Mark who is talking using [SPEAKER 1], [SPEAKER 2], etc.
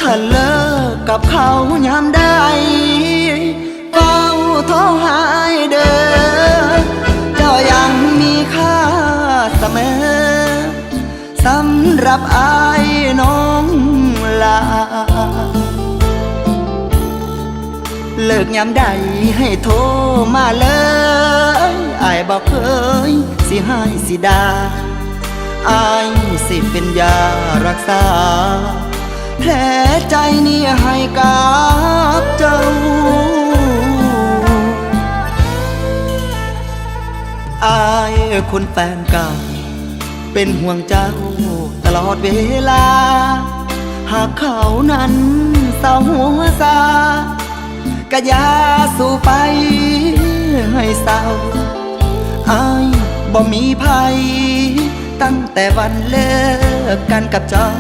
[SPEAKER 1] ถ้าเลิกกับเขายามใดเฝ้าโทรหายเด้อเจ้ายังมีค่าเสมอสำหรับอายน้องลาเลิกยามใดให้โทรมาเลยอายบอกเคยสิให้สิดาอายสิเป็นยารักษาแผลใจนี้ให้กับเจ้าอายคนแฟนเก่าเป็นห่วงเจ้าตลอดเวลาหากเขานั้นเศร้าหัวซากะยาสู่ไปให้เศร้าอายบ่มีภัยตั้งแต่วันเลิกกันกับเจ้า